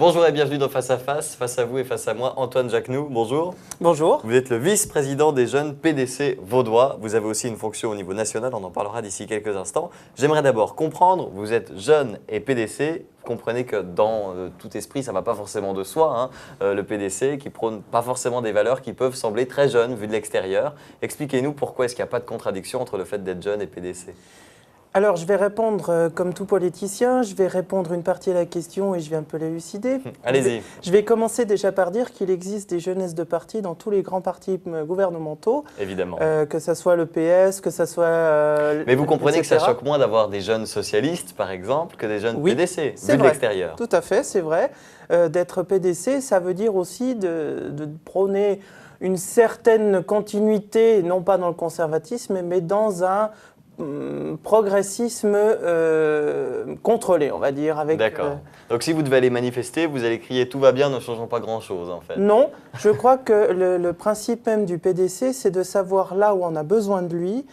Bonjour et bienvenue dans Face à Face. Face à vous et face à moi, Antoine Jacquenoux. Bonjour. Bonjour. Vous êtes le vice-président des jeunes PDC vaudois. Vous avez aussi une fonction au niveau national, on en parlera d'ici quelques instants. J'aimerais d'abord comprendre, vous êtes jeune et PDC. Vous comprenez que dans tout esprit, ça ne va pas forcément de soi. Le PDC qui prône pas forcément des valeurs qui peuvent sembler très jeunes vues de l'extérieur. Expliquez-nous pourquoi est-ce qu'il n'y a pas de contradiction entre le fait d'être jeune et PDC. Alors, je vais répondre comme tout politicien, je vais répondre une partie à la question et je vais un peu l'élucider. Allez-y. Je vais commencer déjà par dire qu'il existe des jeunesses de partis dans tous les grands partis gouvernementaux. Évidemment. Que ce soit le PS, que ce soit... Mais vous comprenez etc. que ça choque moins d'avoir des jeunes socialistes, par exemple, que des jeunes PDC, c'est vu de vrai. l'extérieur. Tout à fait, c'est vrai. D'être PDC, ça veut dire aussi de prôner une certaine continuité, non pas dans le conservatisme, mais dans un progressisme contrôlé, on va dire. D'accord. Donc si vous devez aller manifester, vous allez crier « tout va bien, ne changeons pas grand-chose » en fait. Non, je crois que le principe même du PDC, c'est de savoir là où on a besoin de lui,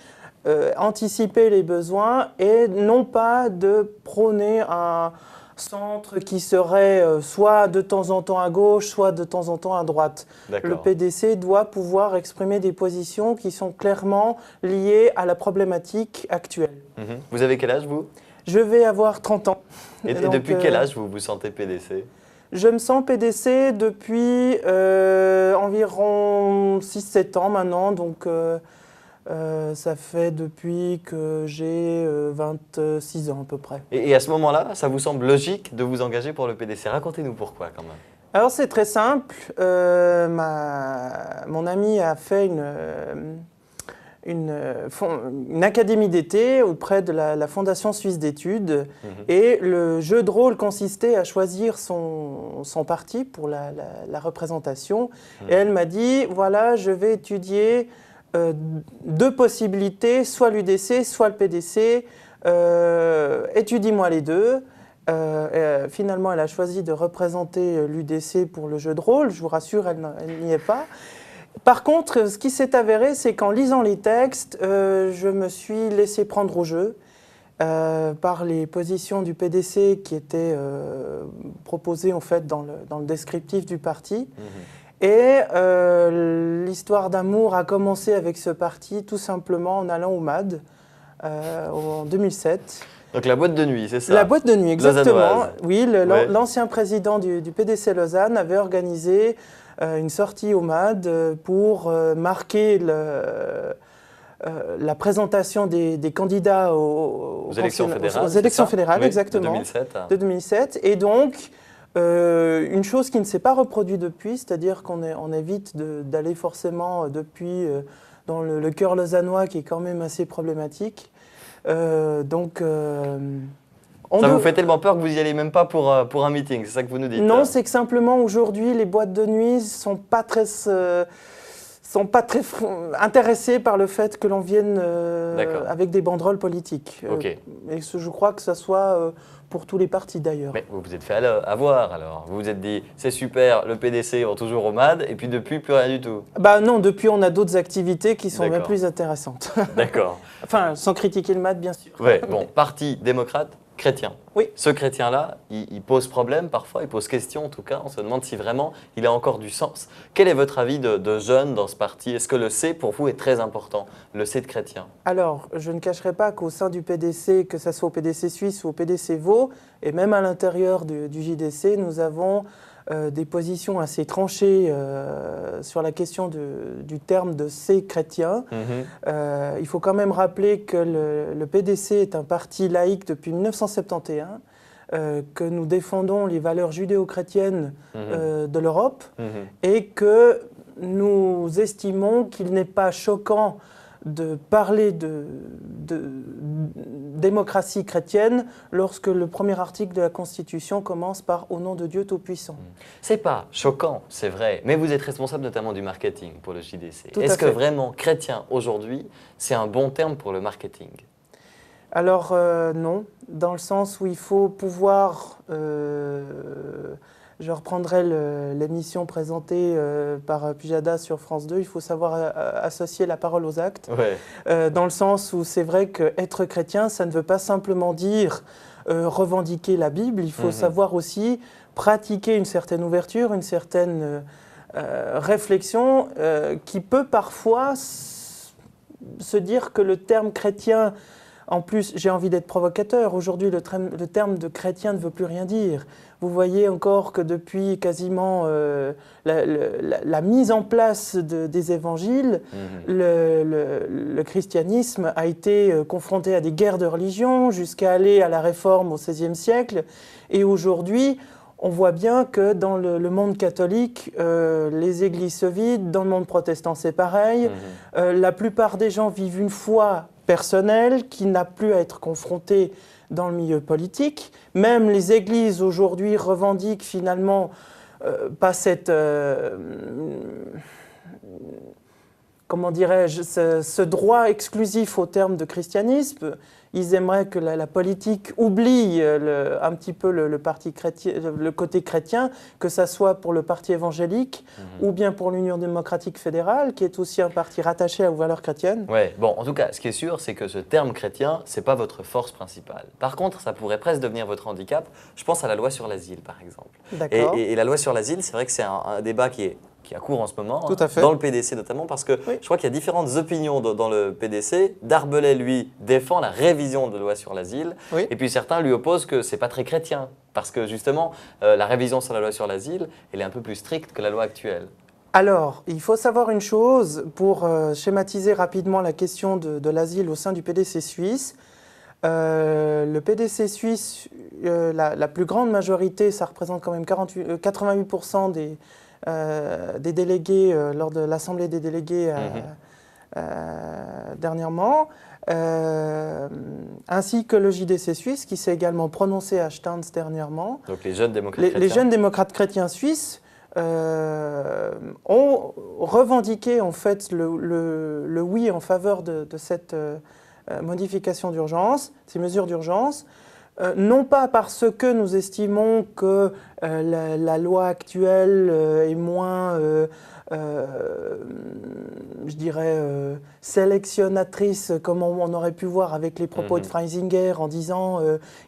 anticiper les besoins et non pas de prôner un centre qui serait soit de temps en temps à gauche, soit de temps en temps à droite. Le PDC doit pouvoir exprimer des positions qui sont clairement liées à la problématique actuelle. Vous avez quel âge, vous? Je vais avoir 30 ans. Et donc, depuis quel âge vous vous sentez PDC? Je me sens PDC depuis environ 6-7 ans maintenant, donc ça fait depuis que j'ai 26 ans à peu près. Et à ce moment-là, ça vous semble logique de vous engager pour le PDC? Racontez-nous pourquoi quand même. Alors c'est très simple, mon ami a fait une académie d'été auprès de la Fondation Suisse d'études et le jeu de rôle consistait à choisir son parti pour la représentation. Et elle m'a dit, voilà, je vais étudier deux possibilités, soit l'UDC, soit le PDC, étudie-moi les deux. Finalement, elle a choisi de représenter l'UDC pour le jeu de rôle, je vous rassure, elle n'y est pas. Par contre, ce qui s'est avéré, c'est qu'en lisant les textes, je me suis laissé prendre au jeu par les positions du PDC qui étaient proposées en fait dans le descriptif du parti. Et l'histoire d'amour a commencé avec ce parti tout simplement en allant au MAD en 2007. Donc la boîte de nuit, c'est ça? La boîte de nuit, exactement. Lausannoise. Oui, l'ancien président du PDC Lausanne avait organisé une sortie au MAD pour marquer la présentation des candidats aux élections fédérales. Aux élections fédérales, oui, exactement. De 2007. Et donc, une chose qui ne s'est pas reproduite depuis, c'est-à-dire qu'on évite d'aller forcément depuis dans le cœur lausannois qui est quand même assez problématique. Ça vous fait tellement peur que vous n'y allez même pas pour un meeting, c'est ça que vous nous dites? Non, c'est que simplement aujourd'hui, les boîtes de nuit ne sont pas très intéressées par le fait que l'on vienne avec des banderoles politiques. Et je crois que ça soit pour tous les partis d'ailleurs. Mais vous vous êtes fait avoir alors. Vous vous êtes dit, c'est super, le PDC va toujours au MAD, et puis depuis, plus rien du tout. Bah non, depuis on a d'autres activités qui sont même plus intéressantes. D'accord. Enfin, sans critiquer le MAD bien sûr. Ouais, bon, parti démocrate, chrétien. Oui. Ce chrétien-là, il pose problème parfois, il pose question en tout cas, on se demande si vraiment il a encore du sens. Quel est votre avis de jeune dans ce parti? Est-ce que le C pour vous est très important, le C de chrétien? Alors, je ne cacherai pas qu'au sein du PDC, que ce soit au PDC Suisse ou au PDC Vaud, et même à l'intérieur du JDC, nous avons des positions assez tranchées sur la question du terme de C chrétien. Il faut quand même rappeler que le PDC est un parti laïque depuis 1971, que nous défendons les valeurs judéo-chrétiennes de l'Europe et que nous estimons qu'il n'est pas choquant de parler de démocratie chrétienne lorsque le premier article de la Constitution commence par « Au nom de Dieu Tout-Puissant ». C'est pas choquant, c'est vrai, mais vous êtes responsable notamment du marketing pour le JDC. Est-ce que vraiment chrétien aujourd'hui, c'est un bon terme pour le marketing? Alors non, dans le sens où il faut pouvoir... Je reprendrai l'émission présentée par Pujada sur France 2. Il faut savoir associer la parole aux actes. Dans le sens où c'est vrai qu'être chrétien, ça ne veut pas simplement dire revendiquer la Bible. Il faut savoir aussi pratiquer une certaine ouverture, une certaine réflexion qui peut parfois se dire que le terme chrétien, en plus, j'ai envie d'être provocateur, aujourd'hui le terme de chrétien ne veut plus rien dire. Vous voyez encore que depuis quasiment la mise en place des évangiles, le christianisme a été confronté à des guerres de religion jusqu'à aller à la réforme au XVIe siècle. Et aujourd'hui, on voit bien que dans le monde catholique, les églises se vident, dans le monde protestant c'est pareil. La plupart des gens vivent une foi personnelle qui n'a plus à être confrontée dans le milieu politique. Même les églises aujourd'hui revendiquent finalement pas cette... comment dirais-je, ce droit exclusif au terme de christianisme. Ils aimeraient que la politique oublie un petit peu le parti chrétien, le côté chrétien, que ça soit pour le parti évangélique ou bien pour l'Union démocratique fédérale, qui est aussi un parti rattaché aux valeurs chrétiennes. Ouais, bon, en tout cas, ce qui est sûr, c'est que ce terme chrétien, c'est pas votre force principale. Par contre, ça pourrait presque devenir votre handicap. Je pense à la loi sur l'asile, par exemple. D'accord. Et la loi sur l'asile, c'est vrai que c'est un débat qui a cours en ce moment, Tout à fait. dans le PDC notamment, parce que je crois qu'il y a différentes opinions dans le PDC. Darbelay, lui, défend la révision de la loi sur l'asile, et puis certains lui opposent que c'est pas très chrétien, parce que justement, la révision sur la loi sur l'asile, elle est un peu plus stricte que la loi actuelle. Alors, il faut savoir une chose, pour schématiser rapidement la question de l'asile au sein du PDC suisse. Le PDC suisse, la plus grande majorité, ça représente quand même 88% des délégués lors de l'Assemblée des délégués dernièrement, ainsi que le JDC suisse qui s'est également prononcé à Stans dernièrement. Donc les jeunes démocrates chrétiens. Les jeunes démocrates chrétiens suisses ont revendiqué en fait le oui en faveur de cette modification d'urgence, ces mesures d'urgence. Non pas parce que nous estimons que la loi actuelle est moins, je dirais, sélectionnatrice, comme on aurait pu voir avec les propos de Freisinger en disant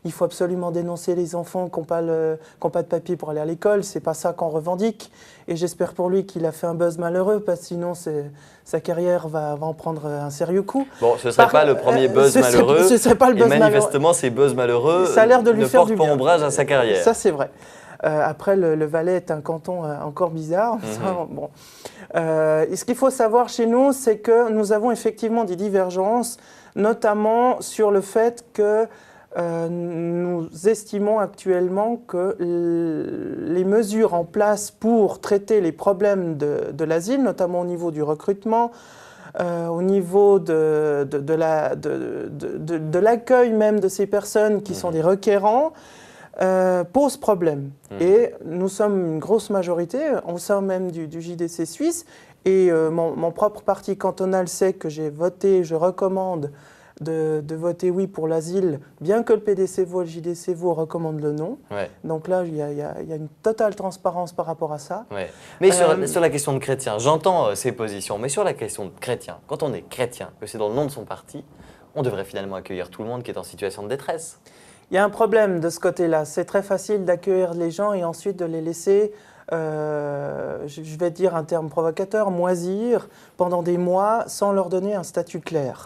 il faut absolument dénoncer les enfants qui n'ont pas de papier pour aller à l'école. C'est pas ça qu'on revendique. Et j'espère pour lui qu'il a fait un buzz malheureux, parce que sinon sa carrière va en prendre un sérieux coup. Bon, ce ne serait pas le premier buzz malheureux. Ce serait pas le buzz et manifestement, ces buzz malheureux ça a l'air de lui faire du bien. Ne portent pas ombrage à sa carrière. Ça, c'est vrai. Après, le Valais est un canton encore bizarre. Bon. Et ce qu'il faut savoir chez nous, c'est que nous avons effectivement des divergences, notamment sur le fait que nous estimons actuellement que les mesures en place pour traiter les problèmes de l'asile, notamment au niveau du recrutement, au niveau de l'accueil même de ces personnes qui sont des requérants, pose problème. Et nous sommes une grosse majorité, au sein même du JDC suisse, et mon propre parti cantonal sait que j'ai voté, je recommande de voter oui pour l'asile, bien que le PDC vaut, le JDC vaut, recommande le non. Donc là, il y a une totale transparence par rapport à ça. Mais sur la question de chrétien, j'entends ces positions, mais sur la question de chrétien, quand on est chrétien, que c'est dans le nom de son parti, on devrait finalement accueillir tout le monde qui est en situation de détresse. Il y a un problème de ce côté-là. C'est très facile d'accueillir les gens et ensuite de les laisser, je vais dire un terme provocateur, moisir pendant des mois sans leur donner un statut clair.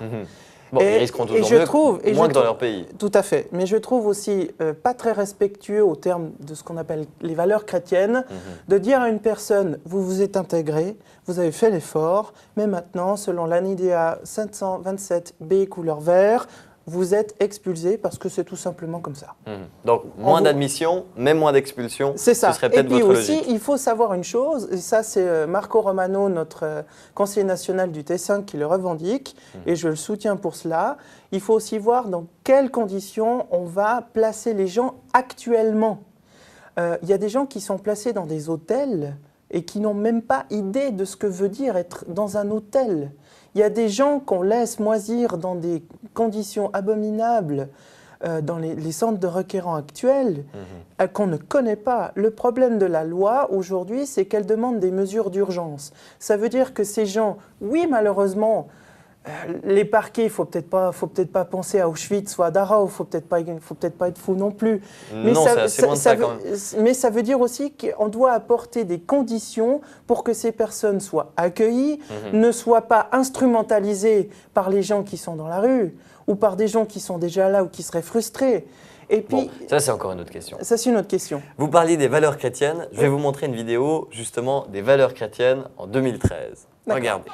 Bon, ils risqueront toujours moins que dans leur pays. Tout à fait. Mais je trouve aussi pas très respectueux au terme de ce qu'on appelle les valeurs chrétiennes, de dire à une personne, vous vous êtes intégré, vous avez fait l'effort, mais maintenant, selon l'ANIDA 527B couleur vert, vous êtes expulsé parce que c'est tout simplement comme ça. Donc, moins d'admission, même moins d'expulsion, c'est ça. Ce serait peut-être votre logique. Et puis aussi, il faut savoir une chose, et ça c'est Marco Romano, notre conseiller national du Tessin, qui le revendique, et je le soutiens pour cela. Il faut aussi voir dans quelles conditions on va placer les gens actuellement. Il y a des gens qui sont placés dans des hôtels et qui n'ont même pas idée de ce que veut dire être dans un hôtel. Il y a des gens qu'on laisse moisir dans des conditions abominables dans les centres de requérants actuels qu'on ne connaît pas. Le problème de la loi aujourd'hui, c'est qu'elle demande des mesures d'urgence. Ça veut dire que ces gens, oui, malheureusement, Les parquets, il faut peut-être pas penser à Auschwitz ou à Dachau, faut peut-être pas être fou non plus. Non, c'est assez loin de ça quand même. Mais ça veut dire aussi qu'on doit apporter des conditions pour que ces personnes soient accueillies, ne soient pas instrumentalisées par les gens qui sont dans la rue ou par des gens qui sont déjà là ou qui seraient frustrés. Et puis, bon, ça c'est encore une autre question. Ça c'est une autre question. Vous parliez des valeurs chrétiennes. Je vais vous montrer une vidéo justement des valeurs chrétiennes en 2013. Regardez.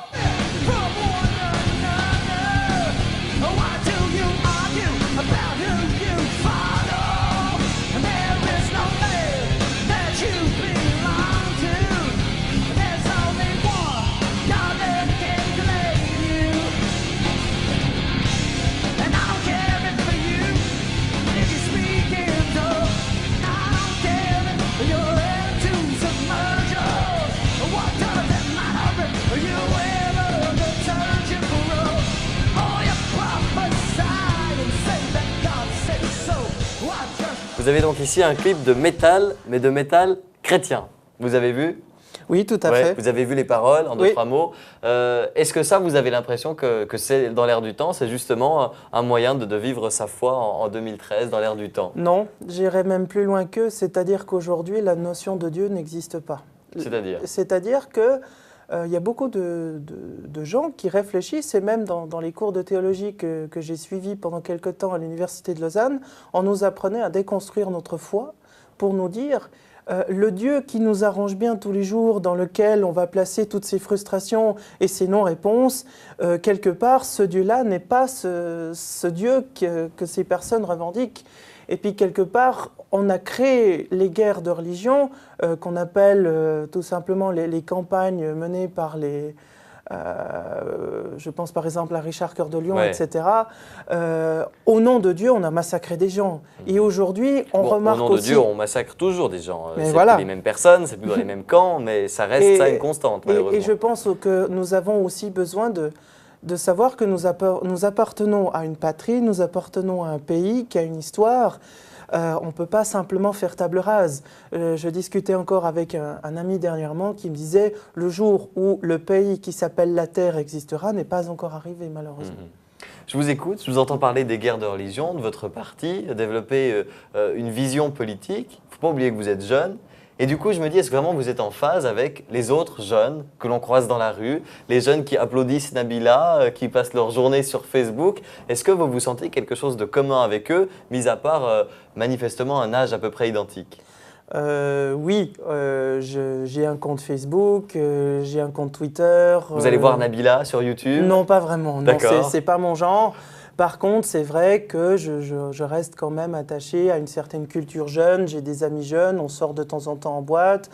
Vous avez donc ici un clip de métal, mais de métal chrétien. Vous avez vu? Oui, tout à fait. Vous avez vu les paroles, en deux, trois mots. Est-ce que ça, vous avez l'impression que c'est dans l'air du temps? C'est justement un moyen de vivre sa foi en 2013, dans l'air du temps? Non, j'irais même plus loin qu'eux, c'est-à-dire qu'aujourd'hui, la notion de Dieu n'existe pas. C'est-à-dire? C'est-à-dire que il y a beaucoup de gens qui réfléchissent, et même dans les cours de théologie que j'ai suivis pendant quelque temps à l'Université de Lausanne, on nous apprenait à déconstruire notre foi pour nous dire le Dieu qui nous arrange bien tous les jours, dans lequel on va placer toutes ces frustrations et ces non-réponses, quelque part, ce Dieu-là n'est pas ce Dieu que ces personnes revendiquent. Et puis, quelque part, on a créé les guerres de religion, qu'on appelle tout simplement les campagnes menées par les... je pense par exemple à Richard Cœur de Lion, etc. Au nom de Dieu, on a massacré des gens. Et aujourd'hui, on remarque aussi... Au nom de Dieu, on massacre toujours des gens. C'est voilà. plus les mêmes personnes, c'est plus dans les mêmes camps, mais ça reste ça une constante, malheureusement. Et je pense que nous avons aussi besoin de savoir que nous appartenons à une patrie, nous appartenons à un pays qui a une histoire. On ne peut pas simplement faire table rase. Je discutais encore avec un ami dernièrement qui me disait « Le jour où le pays qui s'appelle la Terre existera n'est pas encore arrivé, malheureusement. Je vous écoute, je vous entends parler des guerres de religion, de votre parti, développer une vision politique. Il ne faut pas oublier que vous êtes jeune. Et du coup, je me dis, est-ce que vraiment vous êtes en phase avec les autres jeunes que l'on croise dans la rue, les jeunes qui applaudissent Nabila, qui passent leur journée sur Facebook? Est-ce que vous vous sentez quelque chose de commun avec eux, mis à part manifestement un âge à peu près identique? Oui, j'ai un compte Facebook, j'ai un compte Twitter. Vous allez voir Nabila sur YouTube? Non, pas vraiment. D'accord. C'est pas mon genre. Par contre, c'est vrai que je reste quand même attaché à une certaine culture jeune. J'ai des amis jeunes, on sort de temps en temps en boîte.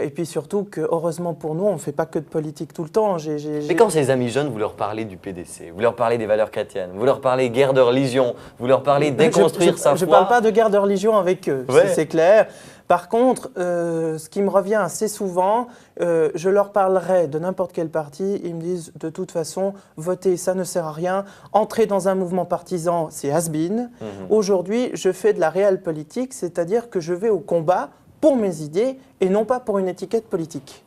Et puis surtout que, heureusement pour nous, on ne fait pas que de politique tout le temps. Mais quand ces amis jeunes, vous leur parlez du PDC, vous leur parlez des valeurs chrétiennes, vous leur parlez guerre de religion, vous leur parlez déconstruire sa foi. Je ne parle pas de guerre de religion avec eux, c'est clair. Par contre, ce qui me revient assez souvent, je leur parlerai de n'importe quel parti, ils me disent de toute façon, voter ça ne sert à rien, entrer dans un mouvement partisan c'est has-been. Aujourd'hui, je fais de la réelle politique, c'est-à-dire que je vais au combat pour mes idées et non pas pour une étiquette politique.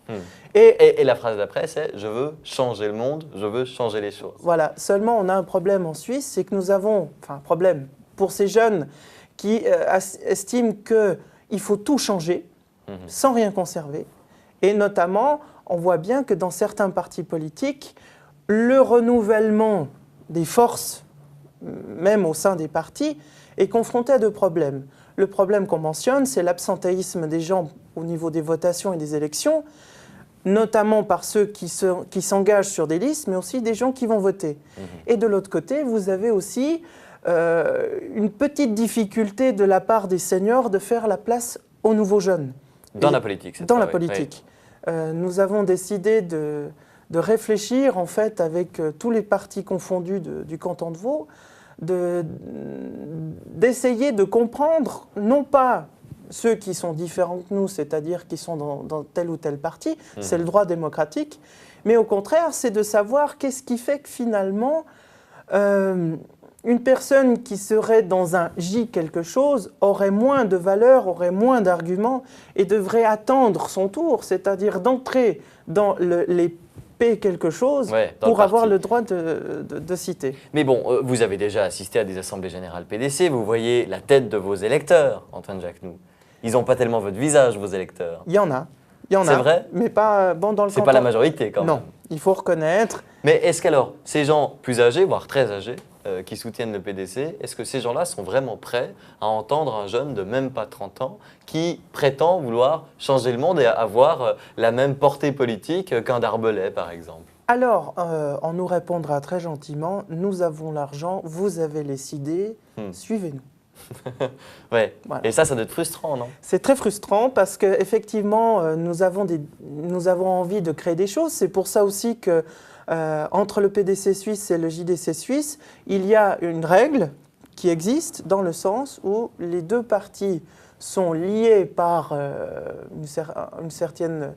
Et la phrase d'après, c'est « je veux changer le monde, je veux changer les choses ». Voilà, seulement on a un problème en Suisse, c'est que nous avons, un problème pour ces jeunes qui estiment qu'il faut tout changer sans rien conserver. Et notamment, on voit bien que dans certains partis politiques, le renouvellement des forces, même au sein des partis, est confronté à deux problèmes. Le problème qu'on mentionne, c'est l'absentéisme des gens au niveau des votations et des élections, notamment par ceux qui s'engagent sur des listes, mais aussi des gens qui vont voter. Et de l'autre côté, vous avez aussi une petite difficulté de la part des seniors de faire la place aux nouveaux jeunes. Dans la politique, c'est Dans la politique. Oui. Nous avons décidé de réfléchir, en fait, avec tous les partis confondus du canton de Vaud, d'essayer de comprendre, non pas ceux qui sont différents que nous, c'est-à-dire qui sont dans tel ou tel parti, c'est le droit démocratique, mais au contraire, c'est de savoir qu'est-ce qui fait que finalement, une personne qui serait dans un J quelque chose aurait moins de valeur, aurait moins d'arguments et devrait attendre son tour, c'est-à-dire d'entrer dans les paient quelque chose dans pour le avoir parti. le droit de citer. Mais bon, vous avez déjà assisté à des assemblées générales PDC, vous voyez la tête de vos électeurs, Antoine Jacquenoux. Ils n'ont pas tellement votre visage, vos électeurs. Il y en a. C'est vrai? Mais pas dans le canton. C'est pas la majorité quand même. Non, il faut reconnaître. Mais est-ce qu'alors, ces gens plus âgés, voire très âgés, qui soutiennent le PDC, est-ce que ces gens-là sont vraiment prêts à entendre un jeune de même pas 30 ans qui prétend vouloir changer le monde et avoir la même portée politique qu'un Darbelay, par exemple? Alors, on nous répondra très gentiment, nous avons l'argent, vous avez les idées, suivez-nous. Ouais. Voilà. Et ça doit être frustrant, non? C'est très frustrant parce qu'effectivement, nous avons envie de créer des choses. C'est pour ça aussi que entre le PDC suisse et le JDC suisse, il y a une règle qui existe dans le sens où les deux partis sont liés par une certaine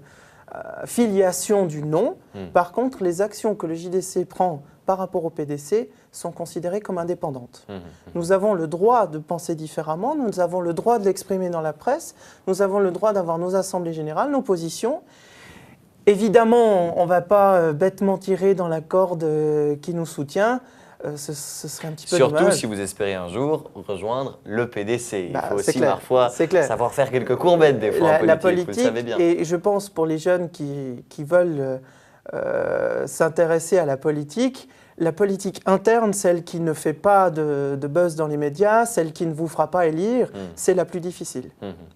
filiation du nom. Par contre, les actions que le JDC prend par rapport au PDC sont considérées comme indépendantes. Nous avons le droit de penser différemment, nous avons le droit de l'exprimer dans la presse, nous avons le droit d'avoir nos assemblées générales, nos positions. Évidemment, on ne va pas bêtement tirer dans la corde qui nous soutient. Ce serait un petit peu dommage. Surtout si vous espérez un jour rejoindre le PDC. Il faut aussi clair, parfois savoir faire quelques courbettes des fois en politique, vous le savez bien. Et je pense pour les jeunes qui veulent s'intéresser à la politique interne, celle qui ne fait pas de buzz dans les médias, celle qui ne vous fera pas élire, c'est la plus difficile,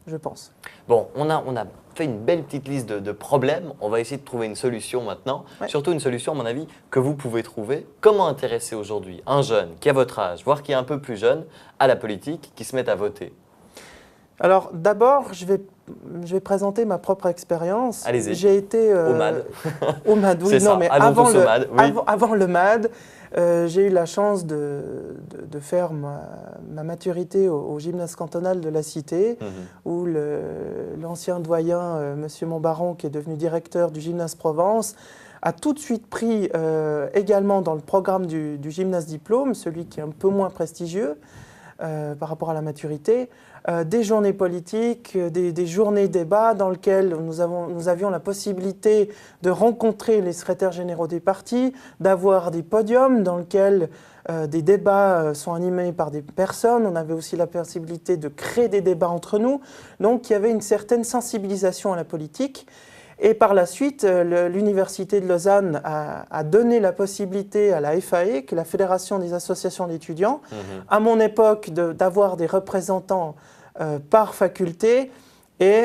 je pense. Bon, on a fait une belle petite liste de problèmes. On va essayer de trouver une solution maintenant. Ouais. Surtout une solution, à mon avis, que vous pouvez trouver. Comment intéresser aujourd'hui un jeune qui a votre âge, voire qui est un peu plus jeune, à la politique, qui se met à voter? Alors d'abord, je vais présenter ma propre expérience. Allez-y. J'ai été au MAD. Au MAD, oui. C'est ça. Mais Allons tous au MAD, oui. avant le MAD, j'ai eu la chance de faire ma maturité au gymnase cantonal de la Cité, où l'ancien doyen, Monsieur Montbaron, qui est devenu directeur du gymnase Provence, a tout de suite pris également dans le programme du gymnase diplôme, celui qui est un peu moins prestigieux par rapport à la maturité, des journées politiques, des journées débats dans lesquelles nous avions la possibilité de rencontrer les secrétaires généraux des partis, d'avoir des podiums dans lesquels des débats sont animés par des personnes. On avait aussi la possibilité de créer des débats entre nous. Donc il y avait une certaine sensibilisation à la politique. Et par la suite, l'Université de Lausanne a donné la possibilité à la FAE, qui est la Fédération des associations d'étudiants, à mon époque, d'avoir des représentants par faculté. Et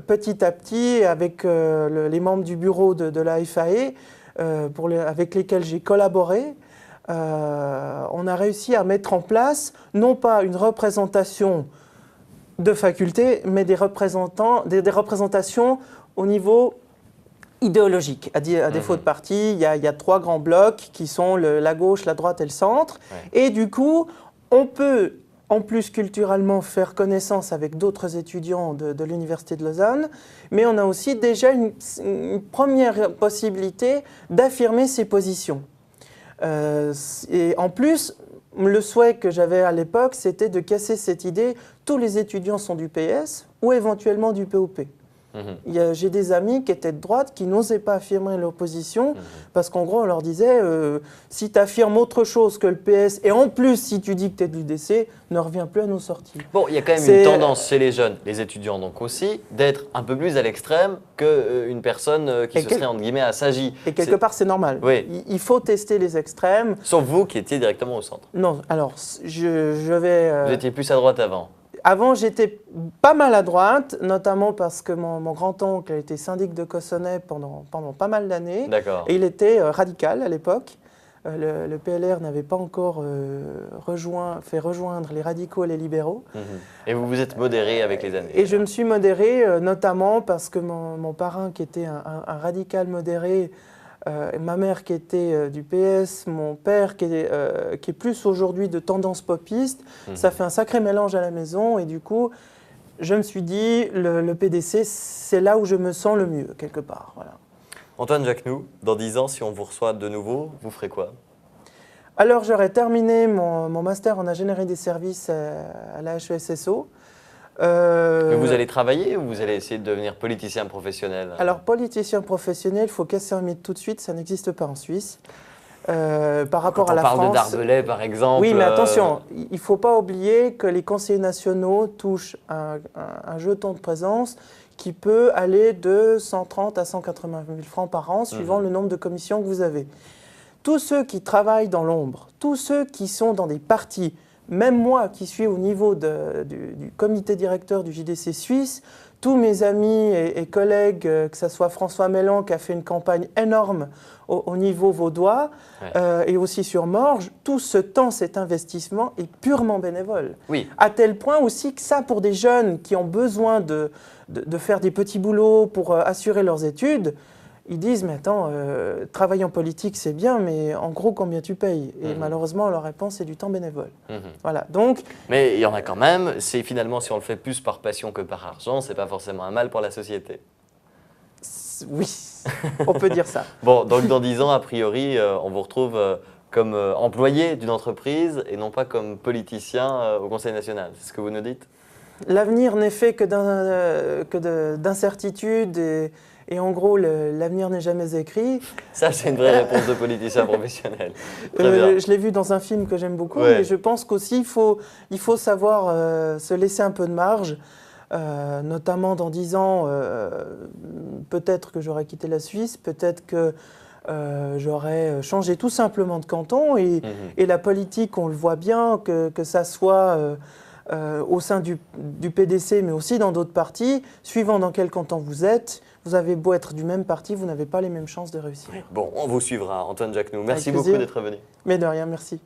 petit à petit, avec les membres du bureau de la FAE, avec lesquels j'ai collaboré, on a réussi à mettre en place, non pas une représentation de faculté, mais des représentations au niveau idéologique. À défaut de parti, il y a trois grands blocs qui sont la gauche, la droite et le centre. Ouais. Et du coup, on peut, en plus culturellement, faire connaissance avec d'autres étudiants de l'Université de Lausanne, mais on a aussi déjà une première possibilité d'affirmer ses positions. Et en plus, le souhait que j'avais à l'époque, c'était de casser cette idée, tous les étudiants sont du PS ou éventuellement du POP. J'ai des amis qui étaient de droite qui n'osaient pas affirmer leur position parce qu'en gros on leur disait si tu affirmes autre chose que le PS et en plus si tu dis que tu es de l'UDC, ne reviens plus à nos sorties. Bon, il y a quand même une tendance chez les jeunes, les étudiants donc aussi, d'être un peu plus à l'extrême qu'une personne qui se serait entre guillemets assagie. Et quelque part c'est normal. Oui. Il faut tester les extrêmes. Sauf vous qui étiez directement au centre. Non, alors je vais... Vous étiez plus à droite avant. Avant, j'étais pas mal à droite, notamment parce que mon grand-oncle a été syndic de Cossonay pendant pas mal d'années. D'accord. Et il était radical à l'époque. Le PLR n'avait pas encore fait rejoindre les radicaux et les libéraux. Et vous vous êtes modéré avec les années. Et je me suis modéré notamment parce que mon parrain, qui était un radical modéré, ma mère qui était du PS, mon père qui est plus aujourd'hui de tendance popiste, ça fait un sacré mélange à la maison et du coup, je me suis dit, le PDC, c'est là où je me sens le mieux, quelque part. Voilà. Antoine Jacquenoux, dans 10 ans, si on vous reçoit de nouveau, vous ferez quoi? Alors, j'aurais terminé mon master en ingénierie des services à la HESSO. Mais vous allez travailler ou vous allez essayer de devenir politicien professionnel? Alors, politicien professionnel, il faut casser un mythe tout de suite, ça n'existe pas en Suisse. Par rapport Quand à la on parle de France. Darbelay, par exemple. Oui, mais attention, il ne faut pas oublier que les conseillers nationaux touchent un jeton de présence qui peut aller de 130 à 180 000 francs par an, suivant le nombre de commissions que vous avez. Tous ceux qui travaillent dans l'ombre, tous ceux qui sont dans des partis, même moi qui suis au niveau du comité directeur du JDC Suisse, tous mes amis et collègues, que ce soit François Mélan qui a fait une campagne énorme au niveau vaudois et aussi sur Morges, tout ce temps, cet investissement est purement bénévole. Oui. À tel point aussi que ça, pour des jeunes qui ont besoin de faire des petits boulots pour assurer leurs études, ils disent, mais attends, travailler en politique, c'est bien, mais en gros, combien tu payes? Et malheureusement, leur réponse, c'est du temps bénévole. Voilà, donc... Mais il y en a quand même. C'est finalement, si on le fait plus par passion que par argent, c'est pas forcément un mal pour la société. Oui, on peut dire ça. Bon, donc dans 10 ans, a priori, on vous retrouve comme employé d'une entreprise et non pas comme politicien au Conseil national. C'est ce que vous nous dites? L'avenir n'est fait que d'incertitudes et en gros, l'avenir n'est jamais écrit. Ça, c'est une vraie réponse de politicien professionnel. Très bien. Je l'ai vu dans un film que j'aime beaucoup, Ouais. mais je pense qu'aussi, il faut savoir se laisser un peu de marge, notamment dans 10 ans, peut-être que j'aurais quitté la Suisse, peut-être que j'aurais changé tout simplement de canton, et la politique, on le voit bien, que ça soit... au sein du PDC, mais aussi dans d'autres partis, suivant dans quel canton vous êtes, vous avez beau être du même parti, vous n'avez pas les mêmes chances de réussir. Bon, on vous suivra, Antoine Jacquenoux. Merci Avec beaucoup plaisir. d'être venu. Mais de rien, merci.